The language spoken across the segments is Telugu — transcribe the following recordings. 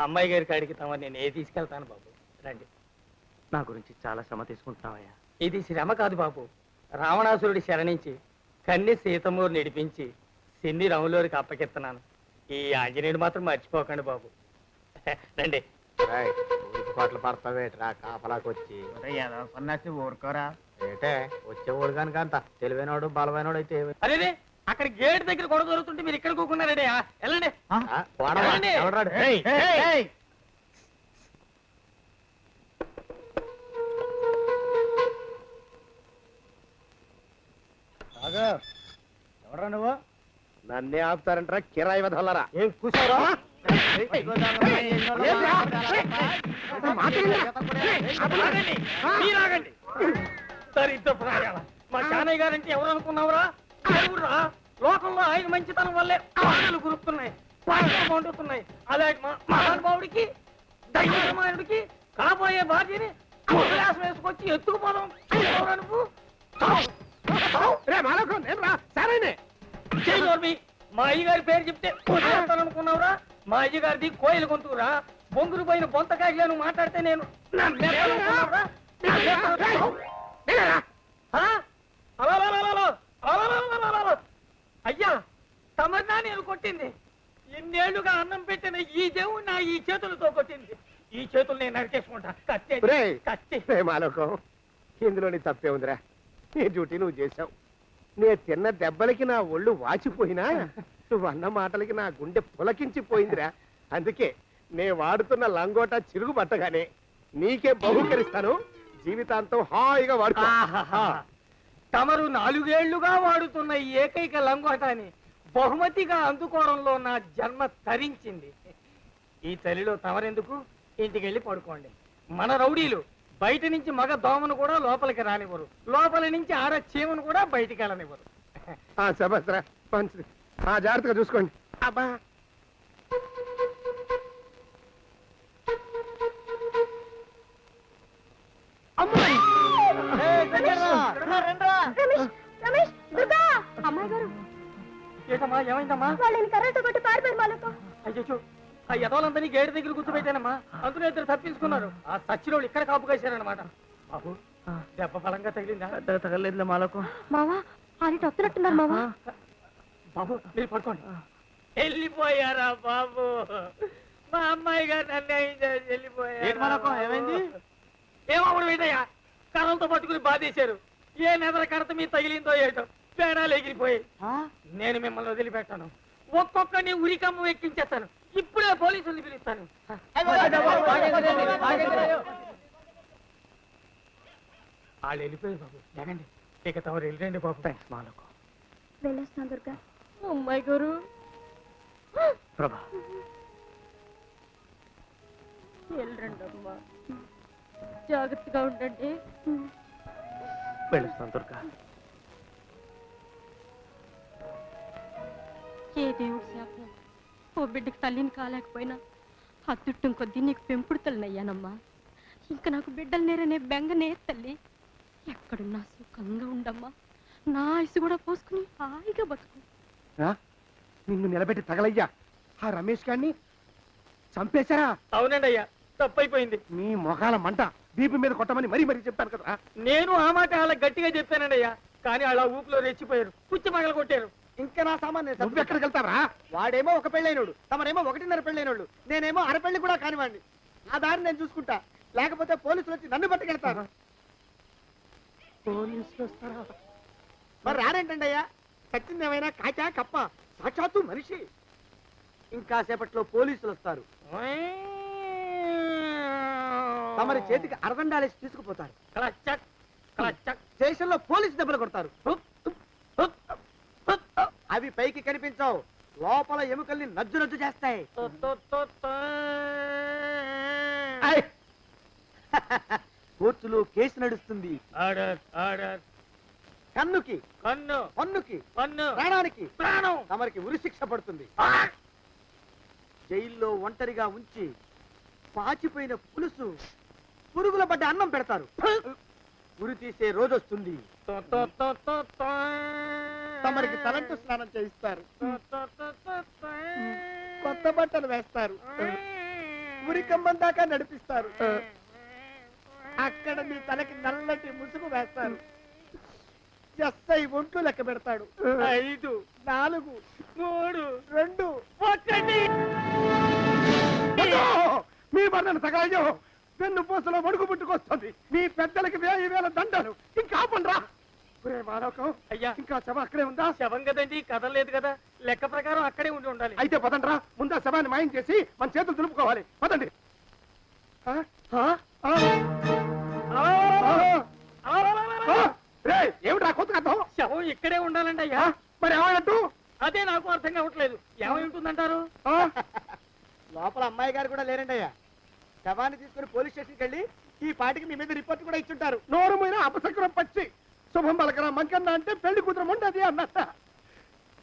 అమ్మాయి గారి కాడికి తమ నేను ఏ తీసుకెళ్తాను బాబు. రండి. నా గురించి చాలా శ్రమ తీసుకుంటున్నావయ్యా. ఇది శ్రమ కాదు బాబు. రావణాసురుడి శరణించి కన్ని సీతమ్మూరు నడిపించి సిన్ని రాములూరికి అప్పకెత్తున్నాను. ఈ ఆంజనేయుడు మాత్రం మర్చిపోకండి బాబు. రండి. కోట్లు పడతావేట్రా కాపలాకొచ్చి సన్నాసి ఊరుకోరా. ఏటే వచ్చేవాడు కనుక అంత తెలివైనవాడు బలమైనవాడు అయితే అదే అక్కడ గేట్ దగ్గర గొడవ జరుగుతుంటే మీరు ఇక్కడ కూకున్నారండి. వెళ్ళండి. ఎవరా నువ్వు? నన్నే ఆపుతారంటారా కిరాయి వదలరా? ఏం కూర్చోరా? మా చానయ్య గారంటే ఎవరు అనుకున్నావురా? లోకంలో ఆయన మంచితనం వల్లే ఆటలు గురుస్తున్నాయి, పండుతున్నాయి. అలాగే మహానుభావుడికి దైవమానుడికి కాబోయే భార్యని ఉల్లాసం వేసుకొచ్చి ఎత్తుకుపోదాం నువ్వు. మా అయ్యగారి పేరు చెప్తే అనుకున్నావురా? మా అయ్యగారిది కోయిల గొంతురా. బొంగురు పోయిన బొంతకాయలు మాట్లాడితే నేను అయ్యా తమన్నా నేను కొట్టింది. ఇన్నేళ్లుగా అన్నం పెట్టిన ఈ దేవుడు నా ఈ చేతులతో కొట్టింది. ఈ చేతులు నేను నరికేసుకుంటా. కత్తి మాలోకం ఇందులోని తప్పే ఉందిరా. నీ డ్యూటీ నువ్వు చేశావు. నే తిన్న దెబ్బలకి నా ఒళ్ళు వాచిపోయినా నువ్వు అన్న మాటలకి నా గుండె పులకించిపోయిందిరా. అందుకే నే వాడుతున్న లంగోటా చిరుగు పట్టగానే నీకే బహుకరిస్తాను. జీవితాంతం హాయిగా వాడుకో. తమరు 4 ఏళ్లుగా వాడుతున్న ఈ ఏకైక లంగోటాని బహుమతిగా అందుకోవడంలో నా జన్మ తరించింది. ఈ చలిలో తమరెందుకు? ఇంటికి వెళ్ళి పడుకోండి. మన రౌడీలు బయట నుంచి మగ దోమను కూడా లోపలికి రానివ్వరు, లోపల నుంచి ఆడ చీమను కూడా బయటికి వెళ్ళనివ్వరు. సభస్రా మంచిది. జాగ్రత్తగా చూసుకోండి. అబ్బా ఏటమ్మా ఏమైందమ్మా? అయ్యో ఆ యదవులందరినీ గేటు దగ్గర కూర్చోబెట్టానమ్మా. అందులో 2 తప్పించుకున్నారు. ఆ సచ్చిరోళ్ళు ఇక్కడ కాపు కాశారనమాట. బాబు దెబ్బ బలంగా తగిలిందా? తగలేదు మాలకు. మావా అని వస్తున్నట్టున్నారు మావా. బాబు మీరు పడుకోండి. వెళ్ళిపోయారా బాబు? మా అమ్మాయి గారు అన్యాయం చేసి వెళ్ళిపోయారు. ఏమైంది? ఏమవుడు ఏంటయ్యా? కర్రలతో పట్టుకుని బాధేశారు. ఏ నెదర కడత మీ తగిలిందో ఏటో పేడాలు ఎగిరిపోయి. నేను మిమ్మల్ని వదిలిపెట్టాను. ఒక్కొక్కరిని ఉరికమ్మ ఎక్కించేస్తాను. ఇప్పుడే పోలీసుల్ని పిలుస్తాను. వాళ్ళు వెళ్ళిపోయారు బాబు. లేకండి ఇక తమరు వెళ్ళండి బాబు. థ్యాంక్స్ మాలకు. వెళ్ళొస్తాను దుర్గా. అమ్మాయి గారు ప్రభా వెళ్ళండి అమ్మా. జాగ్రత్తగా ఉండండి. వెళ్ళొస్తాను దుర్గా. ఏ దేవుడు శాపం ఓ బిడ్డకి తల్లిని కాలేకపోయినా అత్తుట్టం కొద్దీ నీకు పెంపుడు తల్లినయ్యానమ్మా. ఇంకా నాకు బిడ్డలు నేరనే బెంగనే తల్లి. ఎక్కడున్నా సుఖంగా ఉండమ్మా. నా ఆయుసు కూడా పోసుకుని హాయిగా బతుకు. నిన్ను నిలబెట్టి తగలయ్యా. ఆ రమేష్ గారిని చంపేశారా? అవునండి అయ్యా, తప్పైపోయింది. మీ మొఖాల మంట బీపీ మీద కొట్టమని మరీ మరీ చెప్పాను కదా. నేను ఆ మాట అలా గట్టిగా చెప్పానండి అయ్యా. కానీ అలా ఊపిలో రెచ్చిపోయారు, పుచ్చి పగల కొట్టారు. ఇంకా నా సామాన్ నువ్వు ఎక్కడికి వెళ్తావరా? వాడేమో 1 పెళ్ళైనోడు, తమరేమో 1.5 పెళ్ళైనోళ్ళు, నేనేమో 1/2 పెళ్లి కూడా కానివ్వండి. ఆ దారి నేను చూసుకుంటా. లేకపోతే పోలీసులు వచ్చి నన్ను పట్టుకెళ్తారు. పోలీసులు వస్తారా? మరి రారేంటండి అయ్యా? చచ్చింది ఏమైనా కాచా కప్ప? సాక్షాత్తు మనిషి. ఇంకా సేపట్లో పోలీసులు వస్తారు. తమరి చేతికి అరదండాలేసి తీసుకుపోతారు. స్టేషన్ లో పోలీసు దెబ్బలు కొడతారు. అవి పైకి కనిపించవు, లోపల ఎముకల్ని నజ్జు నజ్జు చేస్తాయి. కోర్టులో కేసు నడుస్తుంది. Order order. కన్నుకి కన్ను పన్నుకి పన్ను ప్రాణానికి ప్రాణం. తమరికి ఉరి శిక్ష పడుతుంది. జైల్లో ఒంటరిగా ఉంచి పాచిపోయిన పులుసు, పురుగుల పడ్డ అన్నం పెడతారు. ఉరి తీసే రోజు వస్తుంది. తమరికి తలంటు స్నానం చేయిస్తారు. కొత్త బట్టలు వేస్తారు. ఉరి కంబం దాకా నడిపిస్తారు. అక్కడ మీ తలకి నల్లటి ముసుగు వేస్తారు. ఎస్ఐ ఒంట్లు లెక్క పెడతాడు. 5 4 3 2 1. మీ వర్ణన సగాయం పెన్ను పూసలో మడుగు పుట్టుకొస్తుంది. మీ పెద్దలకి 1000 దండలు. ఇంకా ఆపండ్రా. మానవకం అయ్యా, ఇంకా శవం అక్కడే ఉందా? శవం కదండి, కదలేదు కదా. లెక్క ప్రకారం అక్కడే ఉండి ఉండాలి. అయితే పదండ్రా. ముందా శవాన్ని మాయం చేసి మన చేతులు దులుపుకోవాలి. పదండి. ఆ? ఆ? ఆ? ఆ? రేయ్, ఏమిట్రా కొత్త కథం? శవం ఇక్కడే ఉండాలండి అయ్యా. మరి ఏమన్నట్టు? అదే నాకు అర్థం కావట్లేదు. ఏమై ఉంటుందంటారు? లోపల అమ్మాయి గారు కూడా లేరండి అయ్యా. శవాన్ని తీసుకుని పోలీస్ స్టేషన్కి వెళ్ళి ఈ పాటికి మీ మీద రిపోర్ట్ కూడా ఇచ్చుంటారు. నోరు మీద అపశకురం పచ్చి శుభం పలకరా మంకన్న అంటే పెళ్లి కూతురు ఉండదు అన్నట్ట.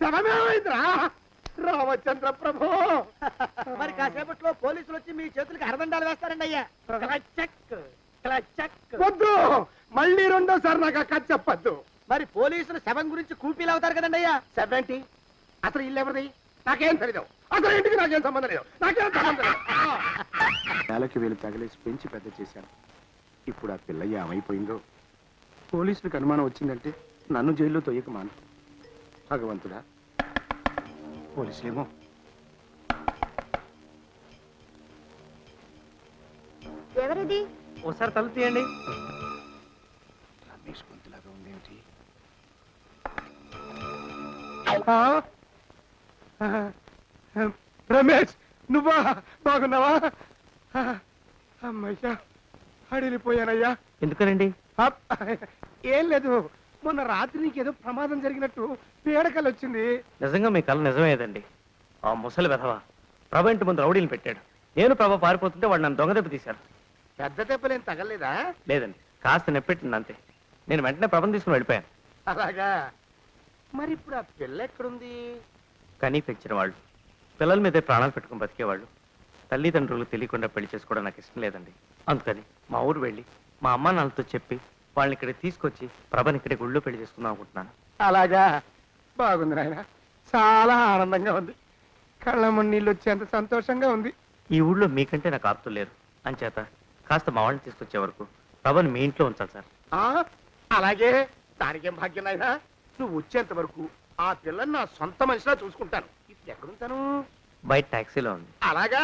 శవమేమైందిరా? రామచంద్ర ప్రభు. మరి కాసేపట్లో పోలీసులు వచ్చి మీ చేతులకి అరదండాలు వేస్తారండి అయ్యా. క్లచక్ క్లచక్. వద్దు, మళ్ళీ రెండోసారి నాకు ఆ కథ చెప్పద్దు. మరి పోలీసులు శవం గురించి కూపీలు అవుతారు కదండి అయ్యా. 70 అసలు ఇల్లు ఎవరిది? నాకేం తెలియదు. అసలు ఇంటికి నాకేం సంబంధం లేదు. నాకేం సంబంధం లేదు. నేలకి వీళ్ళు తగిలేసి పెంచి పెద్ద చేశాను. ఇప్పుడు ఆ పిల్లయ్య ఏమైపోయిందో. పోలీసులకు అనుమానం వచ్చిందంటే నన్ను జైల్లో తొయ్యక మాను. భగవంతుడా, పోలీసులేమో. ఎవరిది? ఒకసారి తలుపు తీయండి. రమేష్ గొంతులాగా ఉందేమిటి? రమేష్, నువ్వా? బాగున్నావా? అమ్మయ్యా, అడిలిపోయానయ్యా. ఎందుకనండి? ఏం లేదు, మొన్న రాత్రి నీకేదో ప్రమాదం జరిగినట్టు పీడకలు వచ్చింది. నిజంగా మీ కళ నిజమేదండి. ఆ ముసలి వెధవ ప్రభ ఇంటి ముందు రౌడీని పెట్టాడు. నేను ప్రభ పారిపోతుంటే వాడు నన్ను దొంగదెబ్బ తీశారు. పెద్ద దెబ్బలేం తగలేదా? లేదండి, కాస్త నెప్పెట్టింది అంతే. నేను వెంటనే ప్రభను తీసుకుని వెళ్ళిపోయాను. అలాగా? మరి ఇప్పుడు ఆ పిల్ల ఎక్కడుంది? కనీ పెంచిన వాళ్ళు పిల్లల మీదే ప్రాణాలు పెట్టుకుని బతికేవాళ్ళు తల్లిదండ్రులు తెలియకుండా పెళ్లి చేసుకోవడం నాకు ఇష్టం లేదండి. అందుకని మా ఊరు వెళ్ళి మా అమ్మా నాన్నతో చెప్పి వాళ్ళని ఇక్కడికి తీసుకొచ్చి ప్రభని ఇక్కడికి గుళ్ళో పెళ్లి చేసుకుందాం అనుకుంటున్నాను. అలాగా? బాగుంది నాయన, చాలా ఆనందంగా ఉంది. కళ్ళమ్మ నీళ్ళు వచ్చేంత సంతోషంగా ఉంది. ఈ ఊళ్ళో మీకంటే నాకు ఆప్తులు లేరు. అంచేత కాస్త మా వాళ్ళని తీసుకొచ్చే వరకు ప్రభని మీ ఇంట్లో ఉంచాలి సార్. అలాగే, దానికేం భాగ్యం నాయన. నువ్వు వచ్చేంత వరకు ఆ పిల్లని నా సొంత మనిషిలా చూసుకుంటాను. ఇప్పుడు ఎక్కడుంటాను? బయట టాక్సీలో ఉంది. అలాగా?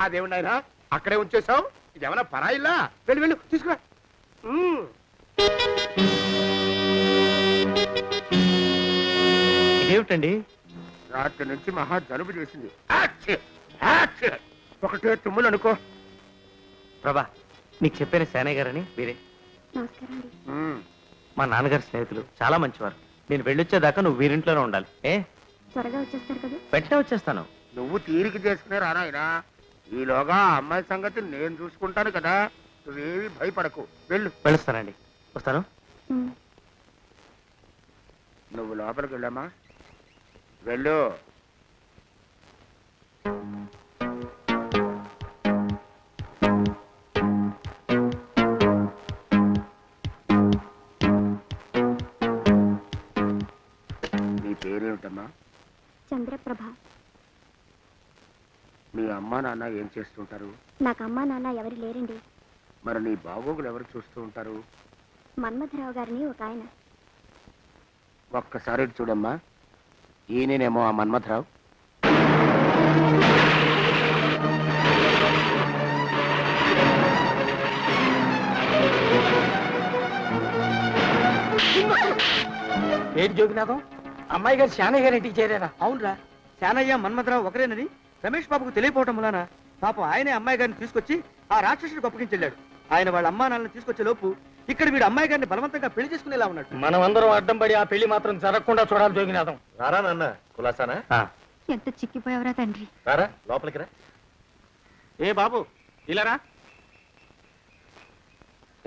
అదేమిటి నాయన అక్కడే ఉంచేసావు? ఇదేమన్నా పరాయిల్లా? వెళ్ళు వెళ్ళు, తీసుకురా. ఇదేమిటండి? రాత్రి నుంచి మహా జలుబు చేసింది. ఒకటే తుమ్ములు అనుకో. ప్రభా, నీకు చెప్పిన సేనయ్య గారని వీరే మా నాన్నగారి స్నేహితులు, చాలా మంచివారు. నేను వెళ్ళొచ్చేదాకా నువ్వు వీరింట్లోనే ఉండాలి. త్వరగా వచ్చేస్తారు కదా? వెంటనే వచ్చేస్తాను. నువ్వు తీరిక చేసుకునే రానాయనా. ఈలోగా ఆ అమ్మాయి సంగతి నేను చూసుకుంటాను కదా. నువ్వేమి భయపడకు, వెళ్ళు. వెళ్ళొస్తానండి, వస్తాను. నువ్వు లోపలికి వెళ్ళమ్మా, వెళ్ళు. నీ పేరేమిటమ్మా? చంద్రప్రభ. మీ అమ్మా నాన్న ఏం చేస్తుంటారు? నాకు అమ్మా నాన్న ఎవరు లేరండి. మరి నీ బాగోగులు ఎవరు చూస్తూ ఉంటారు? మన్మథరావు గారిని ఒక ఆయన. ఒక్కసారి ఇటు చూడమ్మా. ఈయనేమో ఆ మన్మథరావు. ఏంటి జోగినాథం, అమ్మాయి గారు శానయ్య గారి ఇంటికి చేరారా? అవునరా, శానయ్య మన్మథరావు ఒకరేనని రమేష్ బాబుకు తెలియపోవటం వలన పాపం ఆయనే అమ్మాయి గారిని తీసుకొచ్చి ఆ రాక్షసుడికి అప్పగించెళ్ళాడు. ఆయన వాళ్ళ అమ్మా నాన్నని తీసుకొచ్చే లోపు ఇక్కడ వీడు అమ్మాయి గారిని బలవంతంగా పెళ్లి చేసుకునేలా ఉన్నాడు. మనం అందరం అడ్డం పడి ఆ పెళ్లి మాత్రం జరగకుండా చూడాలి జోగినాథం. రారా నాన్న, కులాసానా? ఎంత చిక్కిపోయావరా తండ్రి. రారా లోపలికి రా. ఏ బాబు, ఇలారా.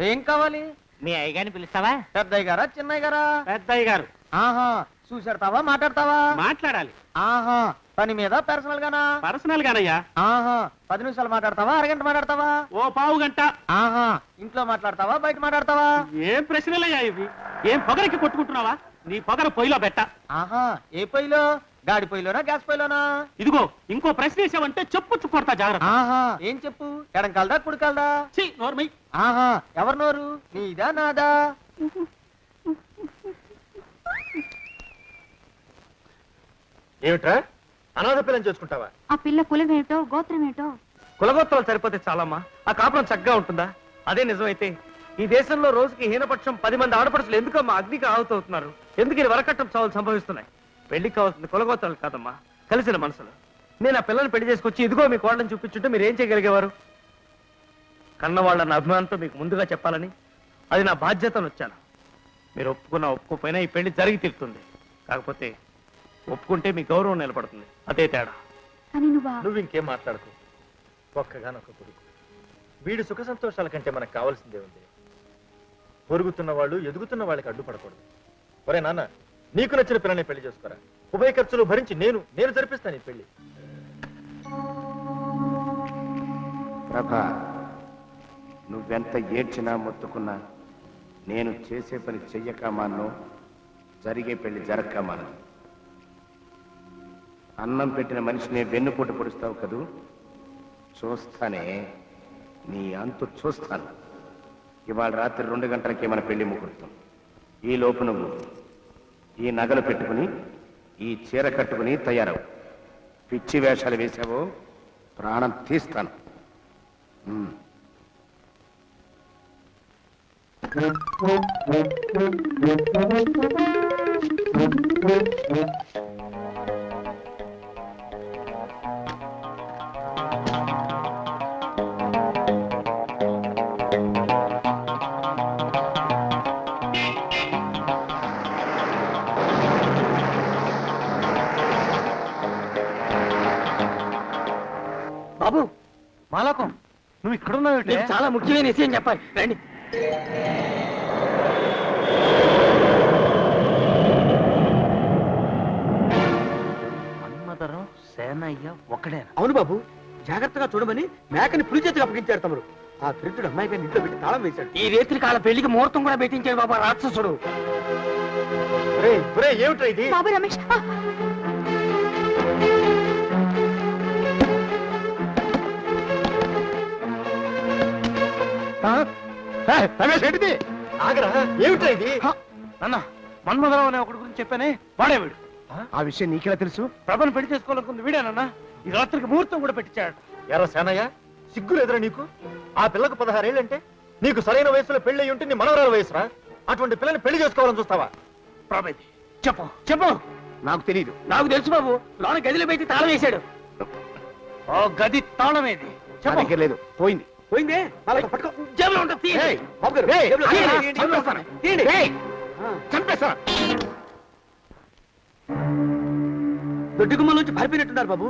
ఏం కావాలి? మీ అయ్యగారిని పిలుస్తావా? పెద్దయ్య గారా చిన్నయ్య గారా? పెద్దయ్య గారు. ఆహా చూసేడతావా మాట్లాడతావా? మాట్లాడాలి. ఆహా పని మీద పర్సనల్ గానా? పర్సనల్ గానయ్యా. ఆహా 10 నిమిషాలు మాట్లాడతావా అరగంట మాట్లాడతావా? ఓ పావు గంట. ఆహా ఇంట్లో మాట్లాడతావా బయట మాట్లాడతావా? ఏం ప్రశ్నలయ్యా ఇవి? ఏం పొగరికి కొట్టుకుంటున్నావా? నీ పొగర పొయ్యిలో పెట్ట. ఆహా ఏ పొయ్యిలో? గాడి పొయ్యిలోనా గ్యాస్ పొయ్యిలోనా? ఇదిగో ఇంకో ప్రశ్న వేసావంటే చెప్పు కొడతా జాగ్రత్త. ఆహా ఏం చెప్పు? ఎడం కాలదా కుడి కాలదా? ఛీ, నోర్మై. ఆహా ఎవరి నోరు? నీదా నాదా? ఏమిట్రా అనాథ పిల్లని చేసుకుంటావా? ఆ పిల్ల కులమేటో గోత్రమేటో కులగోత్రాలు సరిపోతే చాలమ్మా, ఆ కాపురం చక్కగా ఉంటుందా? అదే నిజమైతే ఈ దేశంలో రోజుకి హీనపక్షం 10 మంది ఆడపడుచులు ఎందుకమ్మా అగ్నికి ఆహుతవుతున్నారు? ఎందుకు ఈ వరకట్టం చావులు సంభవిస్తున్నాయి? పెళ్లికి కావాల్సింది కులగోత్రాలు కాదమ్మా, కలిసిన మనసులు. నేను ఆ పిల్లని పెళ్లి చేసుకొచ్చి ఇదిగో మీ కోడని చూపించుంటే మీరు ఏం చేయగలిగేవారు? కన్నవాళ్ళన్న అభిమానంతో మీకు ముందుగా చెప్పాలని, అది నా బాధ్యతను వచ్చాను. మీరు ఒప్పుకున్నా ఒప్పుకోపోయినా ఈ పెళ్లి జరిగి తీరుతుంది. కాకపోతే ఒప్పుకుంటే మీ గౌరవం నిలబడుతుంది, అదే తేడా. కానీ నువ్వా? నువ్వు ఇంకేం మాట్లాడకు. ఒక్కగానొక్క కొడుకు, వీడి సుఖ సంతోషాల కంటే మనకు కావాల్సిందే ఉంది. పొరుగుతున్న వాళ్ళు ఎదుగుతున్న వాళ్ళకి అడ్డుపడకూడదు. ఒరే నాన్న, నీకు నచ్చిన పిల్లని పెళ్లి చేసుకోరా. ఉభయ ఖర్చులు భరించి నేను జరిపిస్తాను ఈ పెళ్లి. ప్రభా, నువ్వెంత ఏడ్చినా మొత్తుకున్నా నేను చేసే పని చెయ్యక మాను, జరిగే పెళ్లి జరక్క మాను. అన్నం పెట్టిన మనిషిని వెన్నుపోటు పొడుస్తావు కదూ, చూస్తానే నీ అంతు చూస్తాను. ఇవాళ రాత్రి 2 గంటలకే మన పెళ్లి ముహూర్తం. ఈ లోపు నువ్వు ఈ నగలు పెట్టుకుని ఈ చీర కట్టుకుని తయారవు. పిచ్చి వేషాలు వేశావో ప్రాణం తీస్తాను. బాబు, మాలకం నువ్వు ఇక్కడున్నావు? నీకు చాలా ముఖ్యమైన విషయం చెప్పాలి, రండి. మన్మధరం సేనయ్య ఒకడే? అవును బాబు, జాగ్రత్తగా చూడమని మేకని పులి చేతికి అప్పగించారు తమరు. ఆ దరిద్రుడు అమ్మాయి గారిని ఇంట్లో పెట్టి తాళం వేశాడు. ఈ రేత్రి కాల పెళ్లికి ముహూర్తం కూడా పెట్టించాడు బాబా రాక్షసుడు. ఏమిట్రా ఇది? బాబు రమేష్ రమేష్ ఏంటిది? ఆగరా, ఏమిట్రా ఇది? అన్న మన్మధరం అనే ఒకటి గురించి చెప్పానే, వాడే వీడు. ఆ విషయం నీకెలా తెలుసు? ప్రభను పెళ్లి చేసుకోవాలనుకుంది వీడేనన్నా. ఈ రాత్రికి ముహూర్తం కూడా పెట్టించాడు. ఎరా సేనయ్య, సిగ్గు లేదురా నీకు? ఆ పిల్లకు 16 ఏళ్ళంటే నీకు సరైన వయసులో పెళ్లి అయ్యి ఉంటే నీ మనవరాల వయసురా. అటువంటి పిల్లని పెళ్లి చేసుకోవాలని చూస్తావా? ప్రభేది చెప్పు చెప్పు. నాకు తెలియదు. నాకు తెలుసు బాబు, లోన గదిలో పెట్టి తాళం వేశాడు. ఓ గది తాళమేది నా దగ్గర లేదు, పోయింది. పోయిందే. పట్టుకో, జేబులో ఉంటుంది, తీయండి. ఏయ్, బాబు గారు, ఏయ్, జేబులో తీయండి, తీయండి, చంపేస్తాను. తీయండి. చంపేస్తా. దొడ్డి గుమ్మల నుంచి పారిపోయినట్టున్నారు బాబు.